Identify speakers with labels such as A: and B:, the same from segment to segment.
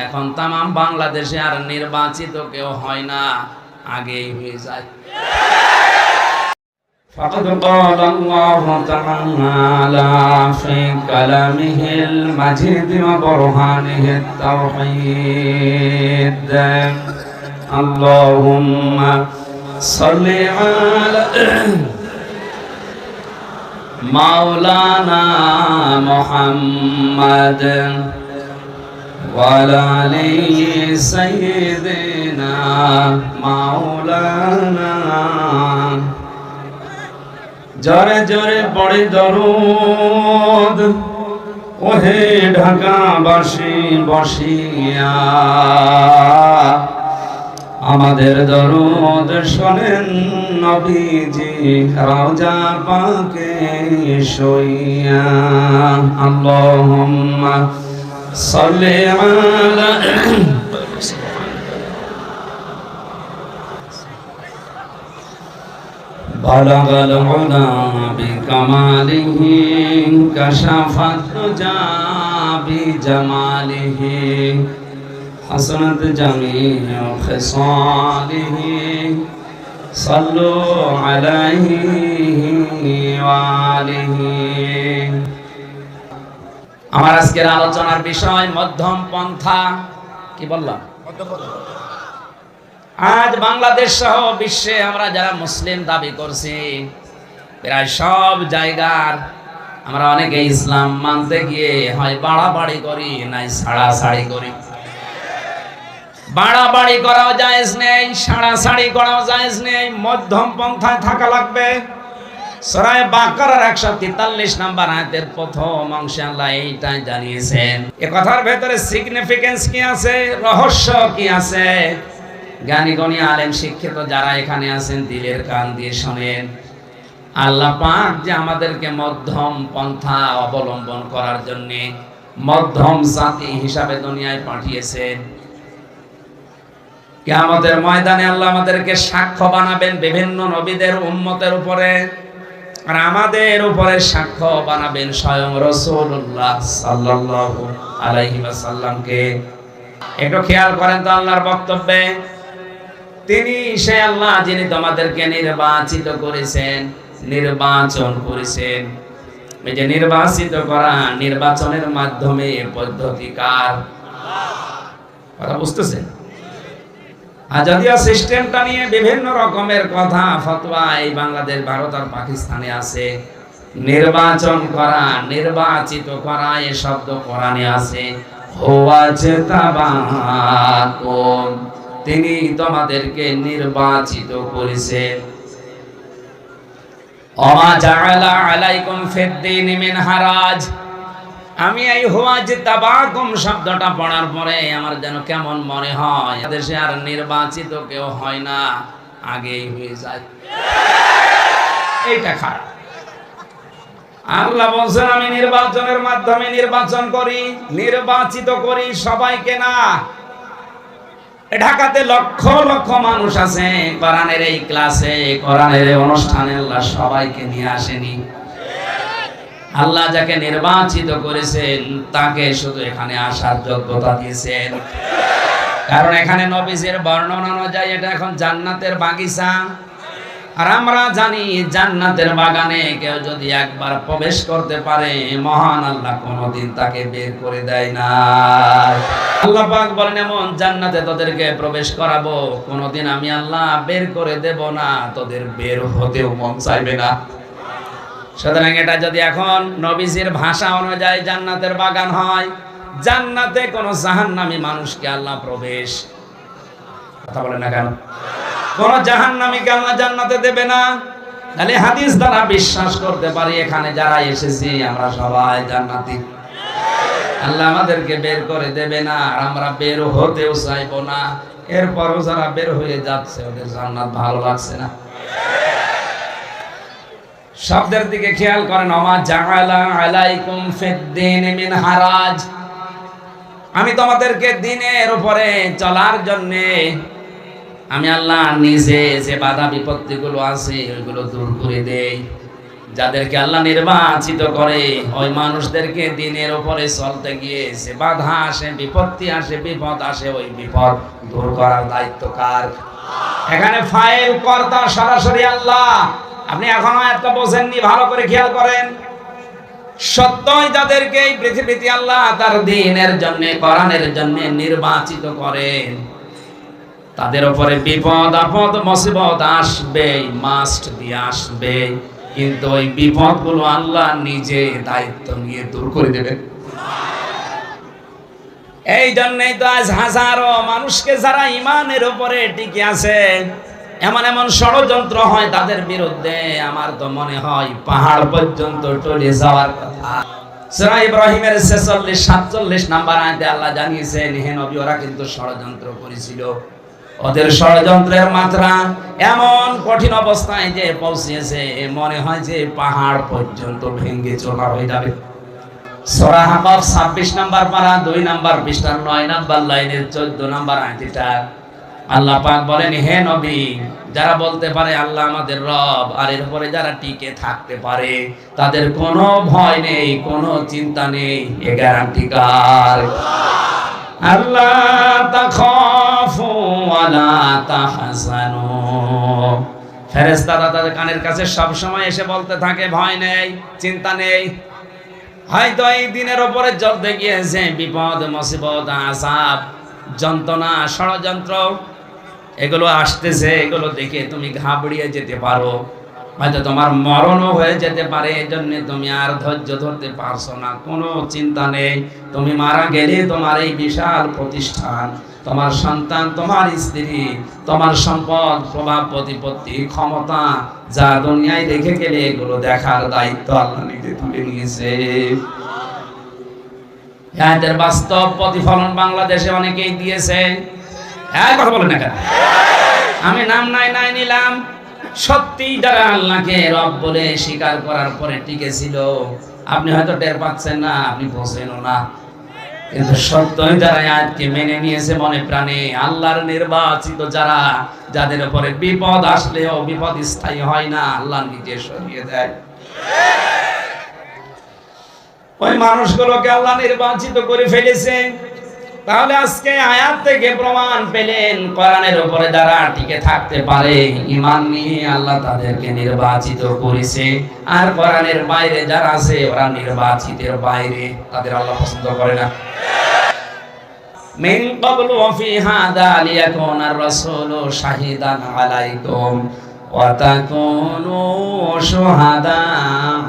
A: এখন তামাম বাংলাদেশে আর নির্বাচিত কেউ হয় না, আগেই হয়ে যায়। فقد قال الله تعالى في كلامه المجيد وبرهانه التوحيد اللهم صل على مولانا محمد وعلى آل سيدنا مولانا জরে জরে পড়ে দরুদ ওহে ঢাকাবাসী বসিয়া আমাদের দরুদ শোনেন নবীজি রওজা পাকে শুইয়া আল্লাহুম্মা সাল্লি আলা بلغ العلا بكماله كشف الدجى بجماله حسنت جميع خصاله صلوا عليه وآله আমার আজকের আলোচনার বিষয় মধ্যম পন্থা। কি বললাম? আজ বাংলাদেশ সহ বিশ্বে আমরা যারা মুসলিম দাবি করছি, প্রায় সব জায়গার আমরা অনেকে ইসলাম মানতে গিয়ে হয় বাড়াবাড়ি করি, নাই ছাড়াছাড়ি করি। বাড়াবাড়ি করাও জায়েজ নেই, ছাড়াছাড়ি করাও জায়েজ নেই, মধ্যম পন্থায় থাকা লাগবে। সূরা বাকারার 143 নম্বর আয়াতের প্রথম অংশে আল্লাহ এইটাই জানিয়েছেন। এই কথার ভেতরে সিগনিফিকেন্স কি আছে, রহস্য কি আছে? জ্ঞানী গণী আলেম শিক্ষিত যারা এখানে আছেন দিলের কান দিয়ে শোনেন। আল্লাহ পাক যে আমাদেরকে মধ্যম পন্থা অবলম্বন করার জন্য মধ্যম জাতি হিসাবে দুনিয়ায় পাঠিয়েছেন। কিয়ামতের ময়দানে আল্লাহ আমাদেরকে সাক্ষ্য বানাবেন বিভিন্ন নবীদের উম্মতের উপরে, আর আমাদের উপরে সাক্ষ্য বানাবেন স্বয়ং রাসূলুল্লাহ সাল্লাল্লাহু আলাইহি ওয়াসাল্লামকে। একটু খেয়াল করেন তো আল্লাহর বক্তব্যে, তিনি সে আল্লাহ যিনি তোমাদেরকে নির্বাচিত করেছেন, নির্বাচন করেছেন। এই যে নির্বাচিত করা, নির্বাচনের মাধ্যমে পদ্ধতিকার কথা বুঝতেছেন? আর যদিও সিস্টেমটা নিয়ে বিভিন্ন রকমের কথা ফতোয়া এই বাংলাদেশ, ভারত আর পাকিস্তানে আছে। নির্বাচন করা, নির্বাচিত করা এ শব্দ কোরআনে আছে। হুয়াজতাবাকুম, তিনি তোমাদেরকে নির্বাচিত করেছেন। ওমা জাআলা আলাইকুম ফিদ-দীনি মিন হারাজ, আমি এই হুয়াজতাবাকুম শব্দটা পড়ার পরে আমার যেন কেমন মনে হয় দেশে আর নির্বাচিত কেউ হয় না, আগেই হয়ে যায়। এইটা খারাপ। আল্লাহ বলছেন আমি নির্বাচনের মাধ্যমে নির্বাচন করি, নির্বাচিত করি সবাইকে না। ঢাকাতে লক্ষ লক্ষ মানুষ আছে, কোরআনের এই ক্লাসে, কোরআনের এই অনুষ্ঠানে আল্লাহ সবাইকে নিয়ে আসেনি। আল্লাহ যাকে নির্বাচিত করেছেন তাকে শুধু এখানে আসার যোগ্যতা দিয়েছেন। কারণ এখানে নবীজির বর্ণনা অনুযায়ী এটা এখন জান্নাতের বাগিচা। আর আমরা জানি জান্নাতের বাগানে কেউ যদি একবার প্রবেশ করতে পারে, মহান আল্লাহ কোনোদিন তাকে বের করে দেয় না। আল্লাহ পাক বলেন এমন জান্নাতে তোদেরকে প্রবেশ করাবো, কোনোদিন আমি আল্লাহ বের করে দেব না, তোদের বের হতেও মন চাইবে না। সুতরাং এটা যদি এখন নবীজির ভাষা অনুযায়ী জান্নাতের বাগান হয়, জান্নাতে কোন জাহান্নামী মানুষকে আল্লাহ প্রবেশ, কথা বলে না কেন, কোন জাহান্নামীকে আল্লাহ জান্নাতে দেবে না। তাহলে হাদিস দ্বারা বিশ্বাস করতে পারি এখানে যারা এসেছি আমরা সবাই জান্নাতি। আল্লাহ আমাদেরকে বের করে দেবে না, আর আমরা বের হতেও চাইবো না। এরপরও যারা বের হয়ে যাচ্ছে ওদের জান্নাত ভালো লাগছে না। শব্দের দিকে খেয়াল করেন, ওমা জাআলা আলাইকুম ফিদ-দীনি মিন হারাজ, আমি তোমাদেরকে দ্বীনের উপরে চলার জন্য আমি আল্লাহ নিজে যে বাধা বিপত্তিগুলো আছে ওইগুলো দূর করে দেই। যাদেরকে আল্লাহ নির্বাচিত করে ওই মানুষদেরকে দিনের উপরে চলতে গিয়ে সে বাধা আসে, বিপত্তি আসে, বিপদ আসে, ওই বিপদ দূর করার দায়িত্ব কার? এখানে ফাইল কর্তা সরাসরি আল্লাহ। আপনি এখনো একটা বোঝেননি, ভালো করে খেয়াল করেন। সত্যই যাদেরকে এই পৃথিবীতে আল্লাহ তার দ্বীনের জন্য, কোরআনের জন্য নির্বাচিত করেন, তাদের উপরে বিপদ আপদ মুসিবত আসবে, মাস্ট দিয়ে আসবে, কিন্তু ওই বিপদগুলো আল্লাহ নিজে দায়িত্ব নিয়ে দূর করে দেবেন। এই জন্যই তো আজ হাজারো মানুষকে যারা ইমানের উপরে টিকে আছে, এমন এমন ষড়যন্ত্র হয় তাদের বিরুদ্ধে, আমার তো মনে হয় পাহাড় পর্যন্ত টলে যাওয়ার কথা। সূরা ইব্রাহিমের 46-47 নাম্বার আয়াতে আল্লাহ জানিয়েছেন, হে নবী, ওরা কিন্তু ষড়যন্ত্র করেছিল। ওদের ষড়যন্ত্রের মাত্রা এমন কঠিন অবস্থায় যে পৌঁছেছে, মনে হয় যে পাহাড় পর্যন্ত ভেঙে চোরা হয়ে যাবে। সূরা হাকাফ 26 নাম্বার পারা 2 নাম্বার পৃষ্ঠার 9 নাম্বার লাইনের 14 নাম্বার আয়াতটা আল্লাহ পাক বলেন, হে নবী, যারা বলতে পারে আল্লাহ আমাদের রব, আর এর উপরে যারা টিকে থাকতে পারে, তাদের কোনো ভয় নেই, কোনো চিন্তা নেই। এ গ্যারান্টি কার? আল্লাহ তাখাফু ওয়ালা তাহজানু। ফেরেশতারা তাদের কানের কাছে সব সময় এসে বলতে থাকে, ভয় নেই, চিন্তা নেই। হয়তো এই দিনের উপরে চলতে গিয়েছে বিপদ মুসিবত, আযাব, যন্ত্রণা, ষড়যন্ত্র, এগুলো আসতেছে, এগুলো দেখে তুমি ঘাবড়িয়ে যেতে পারো, হয়তো তোমার মরণও হয়ে যেতে পারে। এজন্য তুমি আর ধৈর্য ধরতে পারছো না, কোনো চিন্তা নেই। তুমি মারা গেলে তোমার এই বিশাল প্রতিষ্ঠান, তোমার সন্তান, তোমার স্ত্রী, তোমার সম্পদ, প্রভাব, প্রতিপত্তি, ক্ষমতা যা দুনিয়ায় রেখে গেলে, এগুলো দেখার দায়িত্ব আল্লাহ নিজে তুলে নিয়েছে। এর বাস্তব প্রতিফলন বাংলাদেশে অনেকেই দিয়েছে। কথা বলেন না কেন? আমি নাম নাই নিলাম। সত্যি যারা আল্লাহকে রব বলে স্বীকার করার পরে টিকে ছিল, আপনি হয়তো টের পাচ্ছেন না, আপনি বোঝেনও না, কিন্তু সত্যই যারা আয়াতকে মেনে নিয়েছে মনে প্রাণে, আল্লাহর নির্বাচিত যারা, যাদের উপরে বিপদ আসলেও বিপদ স্থায়ী হয় না, আল্লাহ নিজে সরিয়ে দেয়। ওই মানুষগুলোকে আল্লাহ নির্বাচিত করে ফেলেছে। তাহলে আজকে আয়াত থেকে প্রমাণ পেলেন, কোরআনের উপরে যারা টিকে থাকতে পারে, ঈমান নিয়ে আল্লাহ তাদেরকে নির্বাচিত করেছে। আর কোরআনের বাইরে যারা আছে, ওরা নির্বাচিতের বাইরে, তাদের আল্লাহ পছন্দ করে না। মিন ক্বাবলু ওয়া ফি হাদা লিয়াকুনা আর-রাসূলু শাহিদান আলাইকুম ওয়া তাকুনু শুহাদা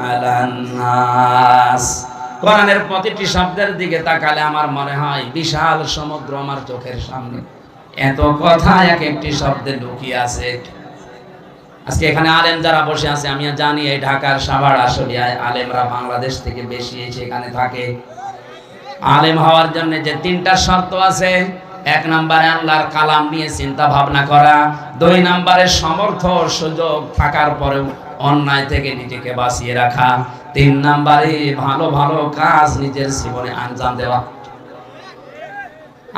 A: আলান নাস। কোরআনের প্রতিটি শব্দের দিকে তাকালে আমার মনে হয় বিশাল সমুদ্র আমার চোখের সামনে, এত কথা এক একটি শব্দে লুকিয়ে আছে। আজকে এখানে আলেম যারা বসে আছে, আমি জানি এই ঢাকার সাভার আসলে আলেমরা বাংলাদেশ থেকে বেশি এসে এখানে থাকে। আলেম হওয়ার জন্য যে 3টা শর্ত আছে, 1 নম্বরে আল্লাহর কালাম নিয়ে চিন্তা ভাবনা করা, 2 নম্বরে সমর্থ সুযোগ থাকার পরেও অন্যায় থেকে নিজেকে বাঁচিয়ে রাখা, 3 নম্বরে ভালো ভালো কাজ নিজের জীবনে আঞ্জাম দেওয়া।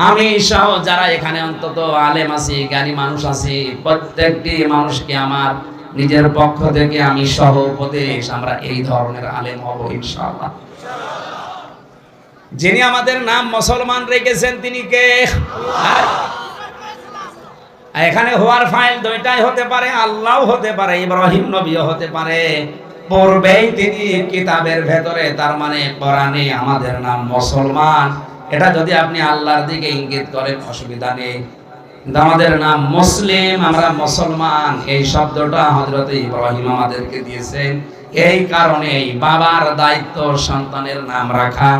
A: আমি সহ যারা এখানে অন্তত আলেম আছি, জ্ঞানী মানুষ আছি, প্রত্যেকটি মানুষকে আমার নিজের পক্ষ থেকে আমি সহ উপদেশ, আমরা এই ধরনের আলেম হব ইনশাআল্লাহ। যিনি আমাদের নাম মুসলমান রেখেছেন তিনি কে? এখানে হওয়ার ফাইল 2টাই হতে পারে, আল্লাহও হতে পারে, ইব্রাহিম নবীও হতে পারে। পূর্বেই তিনি কিতাবের ভেতরে, তার মানে কোরআনে আমাদের নাম মুসলমান, এটা যদি আপনি আল্লাহর দিকে ইঙ্গিত করেন অসুবিধা নেই। কিন্তু আমাদের নাম মুসলিম, আমরা মুসলমান, এই শব্দটা হযরত ইব্রাহিম আমাদেরকে দিয়েছেন। এই কারণেই বাবার দায়িত্ব সন্তানের নাম রাখা,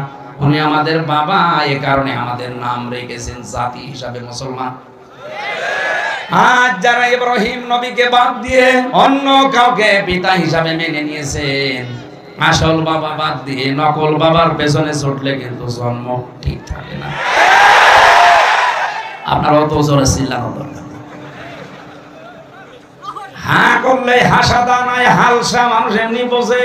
A: উনি আমাদের বাবা, এই কারণে আমাদের নাম রেখেছেন জাতি হিসাবে মুসলমান। আজ যারা ইব্রাহিম নবীকে বাদ দিয়ে অন্য কাউকে পিতা হিসাবে মেনে নিয়েছেন, আসল বাবা বাদ দিয়ে নকল বাবার পেছনে ছুটলে কিন্তু জন্ম ঠিক থাকে না। আপনার অত জোরে চিল্লানো দরকার। হ্যাঁ করলে হাসাদা নয় হালসা, মানুষ এমনি বোঝে।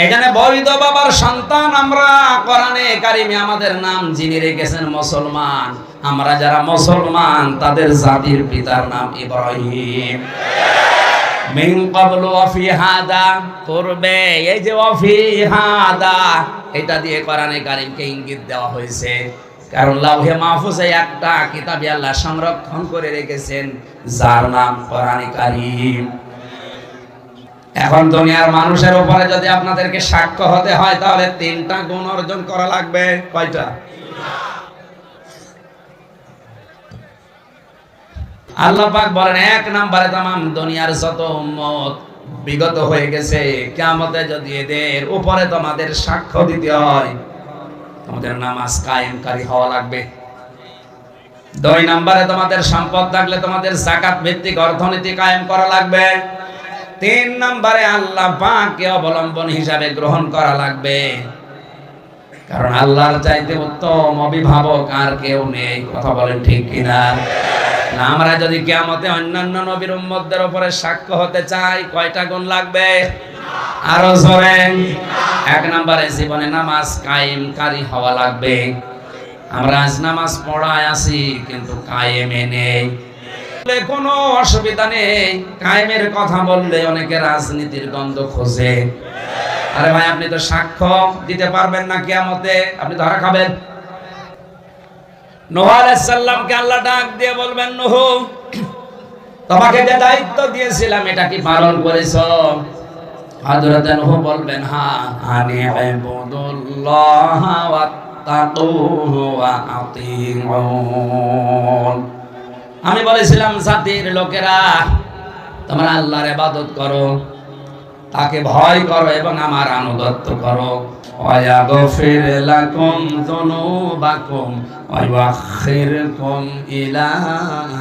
A: এখানে বৈধ বাবার সন্তান আমরা, কোরআনে কারিমে আমাদের নাম যিনি রেখেছেন মুসলমান, আমরা যারা মুসলমান তাদের জাতির পিতার নাম ইব্রাহিম। মিন ক্বাবলু ওয়া ফি হাদা, পূর্বে এই যে ওয়া ফি হাদা এটা দিয়ে কোরআনে কারীমকে ইঙ্গিত দেওয়া হয়েছে। কারণ লাউহে মাহফুজে একটা কিতাবে আল্লাহ সংরক্ষণ করে রেখেছেন যার নাম কোরআনে কারীম। এখন দুনিয়ার মানুষের উপরে যদি আপনাদেরকে সাক্ষ্য হতে হয় তাহলে 3টা গুণ অর্জন করা লাগবে। কয়টা? আল্লাহ পাক বলেন 1 নম্বরে তামাম দুনিয়ার যত উম্মত বিগত হয়ে গেছে, কিয়ামতে যদি এদের উপরে তোমাদের সাক্ষ্য দিতে হয় তোমাদের নামাজ কায়েমকারী হওয়া লাগবে। 2 নম্বরে তোমাদের সম্পদ থাকলে তোমাদের যাকাত ভিত্তিক অর্থনীতি কায়েম করা লাগবে। 3 নম্বরে আল্লাহ পাককে অবলম্বন হিসাবে গ্রহণ করা লাগবে। কারণ আল্লাহর চাইতে উত্তম অভিভাবক আর কেউ নেই। কথা বলেন ঠিক কিনা? না, আমরা যদি কিয়ামতে অন্যান্য নবীর উম্মতদের উপরে সাক্ষ্য হতে চাই কয়টা গুণ লাগবে? আরো জোরে। 1 নম্বরে জীবনে নামাজ কায়েমকারী হওয়া লাগবে। আমরা আজ নামাজ পড়ায় আছি কিন্তু কায়েমে নেই। কোনো অসুবিধা নেই, কায়েমের কথা বললে অনেকে রাজনীতির গন্ধ খোঁজে। আরে ভাই, আপনি তো সাক্ষ্য দিতে পারবেন না কিয়ামতে, আপনি ধরা খাবেন। নূহ আলাইহিস সালামকে আল্লাহ ডাক দিয়ে বলবেন, নূহ তোমাকে যে দায়িত্ব দিয়েছিলাম এটা কি পালন করেছো? হযরত নূহ বলবেন, হ্যাঁ, আনি ইবুদুল্লাহ ওয়াত্তাকুহু ওয়া আতিউন। আমি বলেছিলাম জাতির লোকেরা তোমরা আল্লাহর ইবাদত করো, তাকে ভয় করো এবং আমার আনুগত্য করো। ওয়ায়াগফির লাকুম যুনুবাকুম ওয়া ইউআখিরকুম ইলা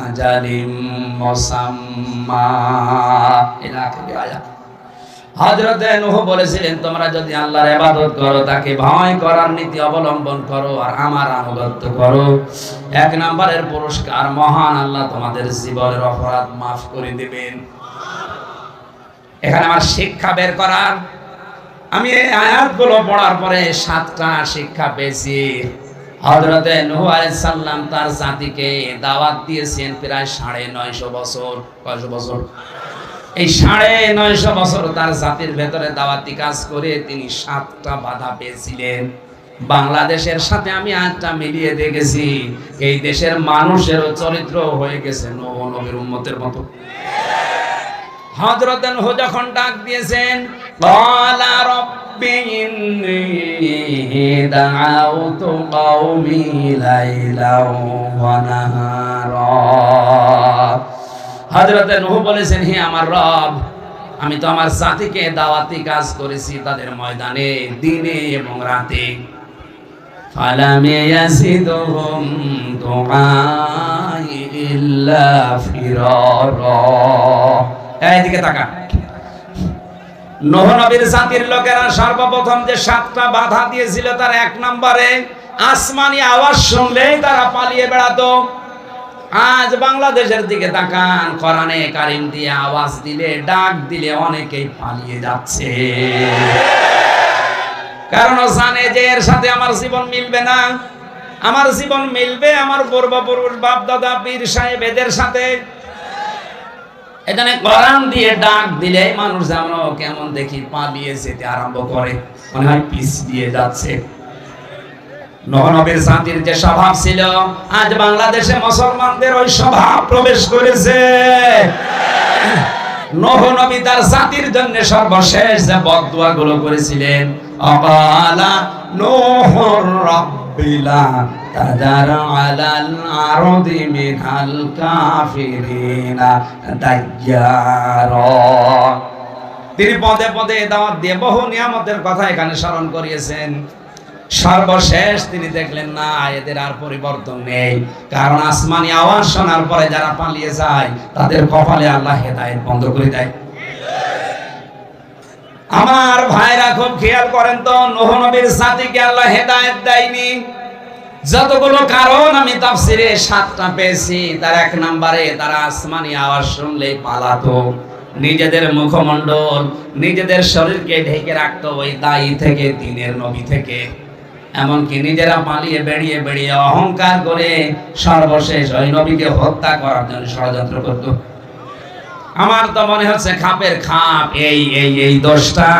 A: আজালিম মুসাম্মা। ইলা আখির আয়াত। হযরত নূহ বলেছিলেন তোমরা যদি আল্লাহর ইবাদত করো, তাকে ভয় করার নীতি অবলম্বন করো আর আমার আনুগত্য করো, 1 নম্বরের পুরস্কার মহান আল্লাহ তোমাদের জীবনের অপরাধ মাফ করে দিবেন। এখানে আমার শিক্ষা বের করার, আমি এই আয়াতগুলো পড়ার পরে 7টা শিক্ষা পেয়েছি। হযরত নূহ আলাইহিস সালাম তার জাতিকে দাওয়াত দিয়েছেন প্রায় 950 বছর। কয়শো বছর? এই 950 বছর তার জাতির ভেতরে দাওয়াতি কাজ করে তিনি 7টা বাধা পেয়েছিলেন। বাংলাদেশের সাথে আমি আজটা মিলিয়ে দেখেছি, এই দেশের মানুষেরও চরিত্র হয়ে গেছে নূহ নবীর উম্মতের মতো। হযরত নূহ যখন ডাক দিয়েছেন, ক্বালা রাব্বি ইন্নী দাআউতু কওমি লাইলাও ওয়া নাহারা। হযরত নূহ বলেছেন, হে আমার রব, আমি তো আমার জাতিকে দাওয়াতি কাজ করেছি তাদের ময়দানে দিনে এবং রাতে। ফালাম ইয়াজিদুহুম দুআই ইল্লা ফিরারা। এইদিকে তাকা। নূহ নবীর জাতির লোকেরা সর্বপ্রথম যে 7টা বাধা দিয়েছিল তার 1 নম্বরে আসমানি আওয়াজ শুনলেই তারা পালিয়ে বেড়াতো। আজ বাংলাদেশের দিকে তাকান, কোরআনে কারীম দিয়ে আওয়াজ দিলে, ডাক দিলে অনেকেই পালিয়ে যাচ্ছে। কারণ জানে যে এর সাথে আমার জীবন মিলবে না, আমার জীবন মিলবে আমার পূর্বপুরুষ বাপ দাদা পীর সাহেব এদের সাথে। এখানে কোরআন দিয়ে ডাক দিলে মানুষ যেন কেমন দেখি পালিয়ে যেতে আরম্ভ করে, মনে হয় পিছিয়ে যাচ্ছে। নূহ নবীর জাতির যে স্বভাব ছিল, আজ বাংলাদেশে মুসলমানদের ওই স্বভাব প্রবেশ করেছে। নূহ নবী তার জাতির জন্য সর্বশেষ যে বদদুয়া গুলো করেছিলেন, আকালা নূহুর রাব্বিলা তাদার আলাল আরদি মিনাল কাফিরিনা দাইয়ারা। তিনি পদে পদে দাওয়াত দিয়ে বহু নিয়ামতের কথা এখানে স্মরণ করিয়েছেন। সর্বশেষ তিনি দেখলেন না, এদের আর পরিবর্তন নেই। কারণ আসমানি আওয়াজ শোনার পরে যারা পালিয়ে যায় তাদের কপালে আল্লাহ হেদায়েত বন্ধ করে দেয়। আমার ভাইরা খুব খেয়াল করেন তো, নূহ নবীর জাতিকে আল্লাহ হেদায়েত দেয়নি। যতগুলো কারণ আমি তাফসিরে 7টা পেয়েছি, তার 1 নম্বরে তারা আসমানি আওয়াজ শুনলেই পালাতো, নিজেদের মুখমণ্ডল নিজেদের শরীরকে ঢেকে রাখতো ওই দায়ী থেকে, দিনের নবী থেকে। এমনকি নিজেরা পালিয়ে বেরিয়ে বেরিয়ে অহংকার করে সর্বশেষ ওই নবীকে হত্যা করার জন্য ষড়যন্ত্র করত। আমার তো মনে হচ্ছে খাপের খাপ এই দোষটা,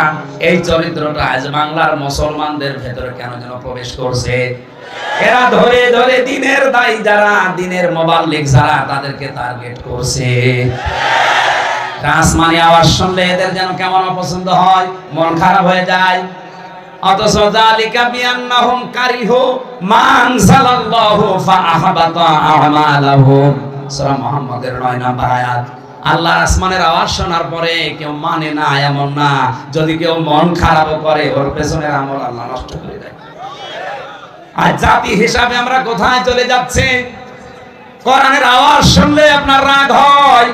A: এই চরিত্রটা আজ বাংলার মুসলমানদের ভেতরে কেন যেন প্রবেশ করছে। এরা ধরে ধরে দিনের দায়ী যারা, দিনের মুবাল্লিগ যারা, তাদেরকে টার্গেট করছে। আসমানি আওয়াজ শুনলে এদের যেন কেমন অপছন্দ হয়, মন খারাপ হয়ে যায়। অথচ যালিকা বিআন্নাহুম কারিহু মা আনজালাল্লাহু ফাআহবাতা আমালাহুম। সূরা মুহাম্মাদের 9 নম্বর আয়াত। আল্লাহর আসমানের আওয়াজ শোনার পরে কেউ মানে না এমন না, যদি কেউ মন খারাপ করে ওর পেছনের আমল আল্লাহ নষ্ট করে দেয়। আর জাতি হিসাবে আমরা কোথায় চলে যাচ্ছে? কোরআনের আওয়াজ শুনলে আপনার রাগ হয়,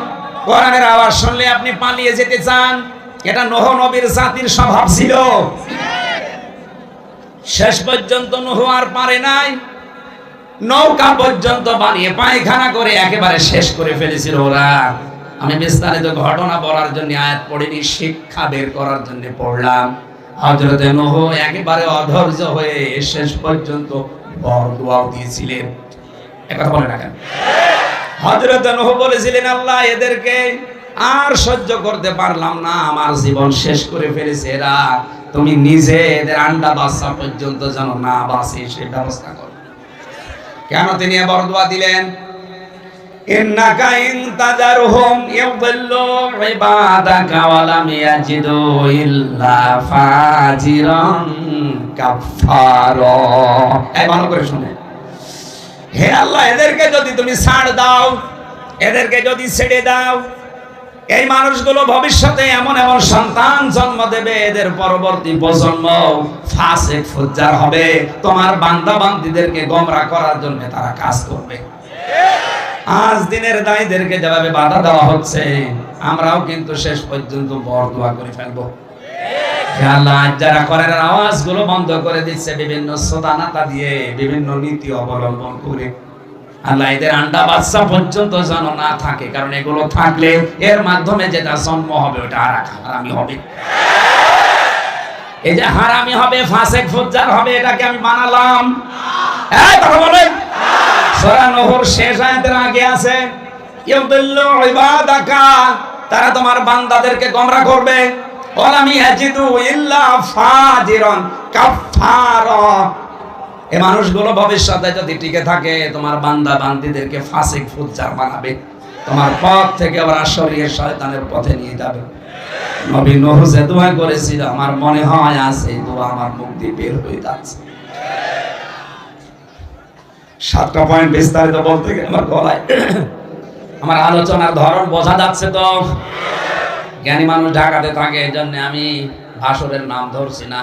A: কোরআনের আওয়াজ শুনলে আপনি পালিয়ে যেতে চান। এটা নূহ নবীর জাতির স্বভাব ছিল। শেষ পর্যন্ত নূহ আর পারে নাই, নৌকা পর্যন্ত বানিয়ে পায়খানা করে একেবারে শেষ করে ফেলেছিল ওরা। আমি বিস্তারিত ঘটনা বলার জন্য আয়াত পড়িনি, শিক্ষা বের করার জন্য পড়লাম। হযরত নূহ একেবারে অধৈর্য হয়ে শেষ পর্যন্ত বরদোয়া দিয়েছিলেন। একথা বলে না কেন? হযরত নূহ বলেছিলেন, আল্লাহ এদেরকে আর সহ্য করতে পারলাম না, আমার জীবন শেষ করে ফেলেছে এরা, তুমি নিজে এদের আন্ডা বাচ্চা পর্যন্ত যেন না বাঁচে সেই ব্যবস্থা করো। কেন তিনি বরদোয়া দিলেন? ইন্নাকা ইন তাজারহুম ইউদিল্লু ইবাদাকা ওয়া লাম ইয়াজিদু ইল্লা ফাজিরান কাফফারা। এই ভালো করে শুনে, হে আল্লাহ এদেরকে যদি তুমি ছাড় দাও, এদেরকে যদি ছেড়ে দাও, এই মানুষগুলো ভবিষ্যতে এমন এমন সন্তান জন্ম দেবে, এদের পরবর্তী প্রজন্ম ফাসিক ফুজ্জার হবে, তোমার বান্দা বান্দীদেরকে গোমরাহ করার জন্য তারা কাজ করবে। আজ দিনের দায়ীদেরকে যেভাবে বাধা দেওয়া হচ্ছে, আমরাও কিন্তু শেষ পর্যন্ত বরদোয়া করে ফেলবো। আল্লাহ যারা কোরআনের আওয়াজগুলো বন্ধ করে দিচ্ছে বিভিন্ন সোদানাতা দিয়ে, বিভিন্ন নীতি অবলম্বন করে, আল্লাহ এদের আন্ডা বাচ্চা পর্যন্ত যেন না থাকে, কারণ এগুলো থাকলে এর মাধ্যমে যেটা জন্ম হবে ওটা হারামি হবে। এই যে হারামি হবে, ফাসিক ফুজ্জার হবে, এটাকে আমি বানালাম? এই কথা বলেন। সূরা নূহর শেষ আয়াতের আগে আছে ইউদিল্লু ইবাদাকা, তারা তোমার বান্দাদেরকে গোমরাহ করবে, ওয়া লাম ইয়াজিদু ইল্লা ফাজিরান কাফফারা। এই মানুষগুলো ভবিষ্যতে যদি টিকে থাকে, তোমার বান্দা বান্দীদেরকে ফাসিক ফুজ্জার বানাবে, তোমার পথ থেকে ওরা সরিয়ে শয়তানের পথে নিয়ে যাবে। নবী নূহ যে দোয়া করেছিল, আমার মনে হয় আজ এই দোয়া আমার মুখ দিয়ে বের হয়ে যাচ্ছে। 7টা পয়েন্ট বিস্তারিত বলতে গেলে আমার গলায়, আমার আলোচনার ধরন বোঝা যাচ্ছে তো? জ্ঞানী মানুষ ঢাকাতে থাকে, এই জন্য আমি ভাষণের নাম ধরছি না।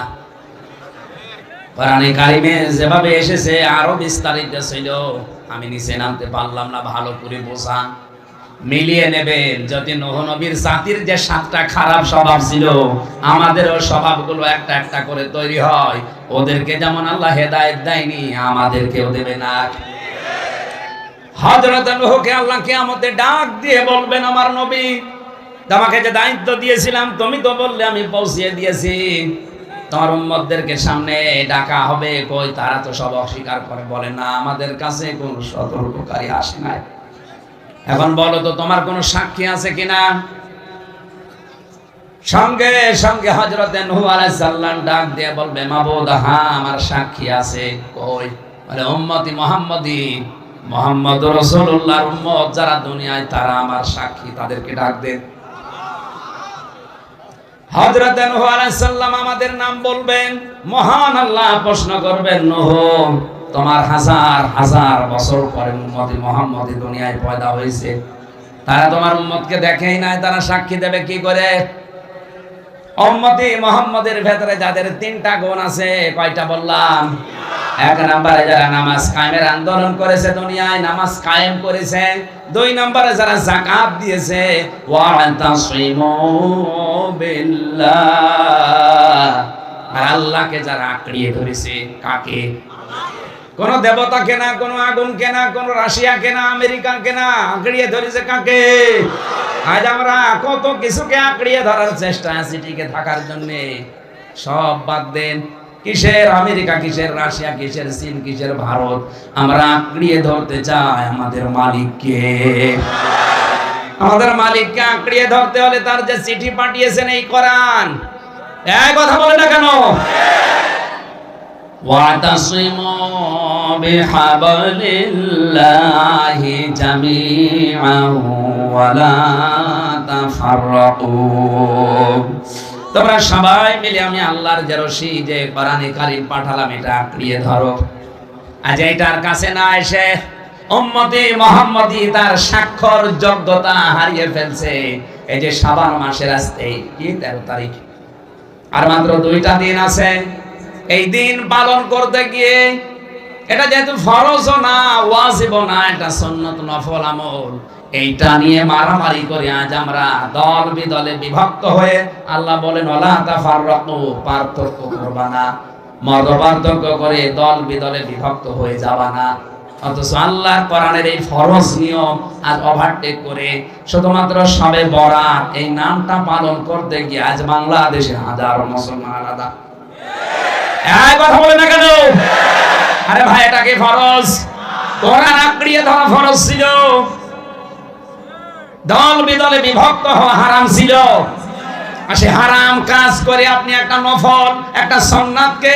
A: কোরআনে কারিমে যেভাবে এসেছে আরো বিস্তারিত ছিল, আমি নিচে নামতে পারলাম না, ভালো করে বোঝা মিলিয়ে নেবেন। যদি নূহ নবীর জাতির যে 7টা খারাপ স্বভাব ছিল, আমাদেরও স্বভাবগুলো একটা একটা করে তৈরি হয়। ওদেরকে যেমন আল্লাহ হেদায়েত দেয়নি, আমাদেরকেও দেবে না। হযরত নূহকে আল্লাহ কিয়ামতে ডাক দিয়ে বলবেন, আমার নবী, তোমাকে যে দায়িত্ব দিয়েছিলাম তুমি তো বললে আমি পৌঁছিয়ে দিয়েছি, তোমার উম্মতদেরকে সামনে ডাকা হবে, কই তারা তো সব অস্বীকার করে, বলে না আমাদের কাছে কোনো সতর্ককারী আসে নাই। এখন বলো তো তোমার কোনো সাক্ষী আছে কিনা? সঙ্গে সঙ্গে হযরত নূহ আলাইহিস সালাম ডাক দিয়ে বলবে, মাবুদ হ্যাঁ আমার সাক্ষী আছে। কই? বলে উম্মতি মুহাম্মদী, মুহাম্মদুর রাসূলুল্লাহর উম্মত যারা দুনিয়ায়, তারা আমার সাক্ষী, তাদেরকে ডাক দেন। হযরত নূহ আলাইহিস সালাম আমাদের নাম বলবেন, মহান আল্লাহ প্রশ্ন করবেন, নূহ তোমার হাজার হাজার বছর পরে উম্মতি মুহাম্মদী দুনিয়ায় পয়দা হয়েছে, তারা তোমার উম্মতকে দেখেই নাই, তারা সাক্ষী দেবে কি করে? উম্মতি মুহাম্মদের ভেতরে যাদের 3টা গুণ আছে, কয়টা বললাম? 1 নম্বরে যারা নামাজ কায়েমের আন্দোলন করেছে, দুনিয়ায় নামাজ কায়েম করেছে। 2 নম্বরে যারা যাকাত দিয়েছে, ওয়া তাসিমু বিল্লাহ, আর আল্লাহকে যারা আঁকড়িয়ে ধরেছে। কাকে? কোন দেবতাকে না, কোন আগুনকে না, কোন রাশিয়াকে না, আমেরিকাকে না, আঁকড়িয়ে ধরেছে কাকে? আজ আমরা কত কিছুকে আঁকড়িয়ে ধরার চেষ্টা আছি টিকে থাকার জন্য। সব বাদ দেন, কিসের আমেরিকা, কিসের রাশিয়া, কিসের চীন, কিসের ভারত, আমরা আঁকড়িয়ে ধরতে চাই আমাদের মালিককে। আমাদের মালিককে আঁকড়িয়ে ধরতে হলে তার যে চিঠি পাঠিয়েছেন এই কোরআন, এই কথা বলে না কেন? واعتصموا بحبل الله جميعا ولا تفرقوا। তোমরা সবাই মিলে আমি আল্লাহর যে রশি, যে কোরআনে কারীম পাঠালাম, এটা আঁকড়িয়ে ধরো। আজ এটার কাছে না এসে উম্মতি মুহাম্মদি তার স্বাক্ষর যোগ্যতা হারিয়ে ফেলছে। এই যে শাবান মাসের আজকে কি 13 তারিখ, আর মাত্র 2টা দিন আছে। এই দিন পালন করতে গিয়ে, এটা যেহেতু ফরজও না, ওয়াজিবও না, এটা সুন্নত নফল আমল, এইটা নিয়ে মারামারি করে আজ আমরা দল বিদলে বিভক্ত হয়ে, আল্লাহ বলেন ওয়ালা তাফাররাকু, পার্থক্য করবা না, মত পার্থক্য করে দল বিদলে বিভক্ত হয়ে যাবা না। অথচ আল্লাহর কোরআনের এই ফরজ নিয়ম আজ ওভারটেক করে শুধুমাত্র শবে বরাত এই নামটা পালন করতে গিয়ে আজ বাংলাদেশে হাজারো মুসলমান আলাদা। এই কথা বলে না কেন? আরে ভাই, এটা কি ফরজ? কোরআন আঁকড়িয়ে ধরা ফরজ ছিল, দল বিদলে বিভক্ত হওয়া হারাম ছিল। আর সে হারাম কাজ করে আপনি একটা নফল, একটা সুন্নাতকে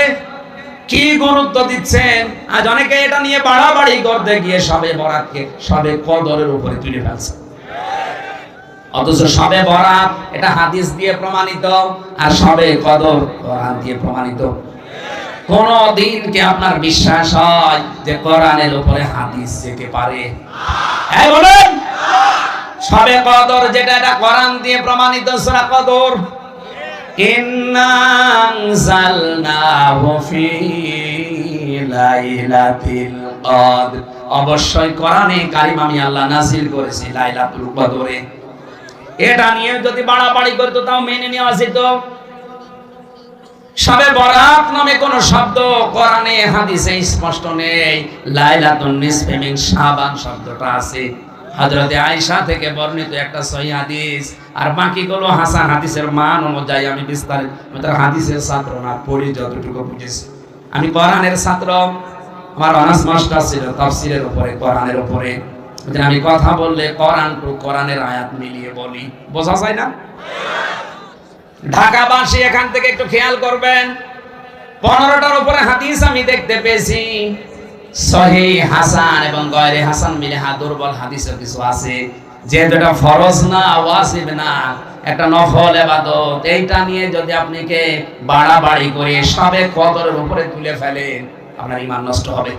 A: কি গুরুত্ব দিচ্ছেন? আজ অনেকে এটা নিয়ে বাড়াবাড়ি করতে গিয়ে শবে বরাতকে শবে কদরের উপরে তুলে ফেলছে। অথচ শবে বরাত এটা হাদিস দিয়ে প্রমাণিত, আর শবে কদর কোরআন দিয়ে প্রমাণিত। কোন দিন কি আপনার বিশ্বাস হয় যে কোরআনের উপরে হাদিস যেতে পারে? এই বলেন, শবে কদর যেটা, এটা কোরআন দিয়ে প্রমাণিত। সূরা কদর, ইন্না আনজালনাহু ফি লাইলাতিল কদর, অবশ্যই কোরআনে কারীম আমি আল্লাহ নাযিল করেছি লাইলাতুল কদরে। এটা নিয়ে যদি বাড়াবাড়ি করতো তাও মেনে নেওয়া যেত। শবে বরাত নামে কোন শব্দ কোরআনে হাদিসে স্পষ্ট নেই। লাইলাতুন নিসফি মিন শাবান শব্দটা আছে হযরতে আয়েশা থেকে বর্ণিত একটা সহিহ হাদিস, আর বাকিগুলো হাসান হাদিসের মান অনুযায়ী। আমি বিস্তারিত হাদিসের ছাত্র না, পড়ি যতটুকু বুঝেছি। আমি কোরআনের ছাত্র, আমার অনার্স মাস্টার ছিল তাফসীরের উপরে, কোরআনের উপরে। আমি কথা বললে কোরআন টু কোরআনের আয়াত মিলিয়ে বলি, বোঝা যায় না? ঢাকাবাসী এখান থেকে একটু খেয়াল করবেন, 15টার উপরে হাদিস আমি দেখতে পেয়েছি। সহিহ, হাসান এবং গয়রে হাসান মিলে দুর্বল হাদিসও কিছু আছে। যেহেতু এটা ফরজ না, ওয়াজিব না, একটা নফল ইবাদত, এইটা নিয়ে যদি আপনি কে বাড়াবাড়ি করে শবে কদরের উপরে তুলে ফেলেন, আপনার ঈমান নষ্ট হবে।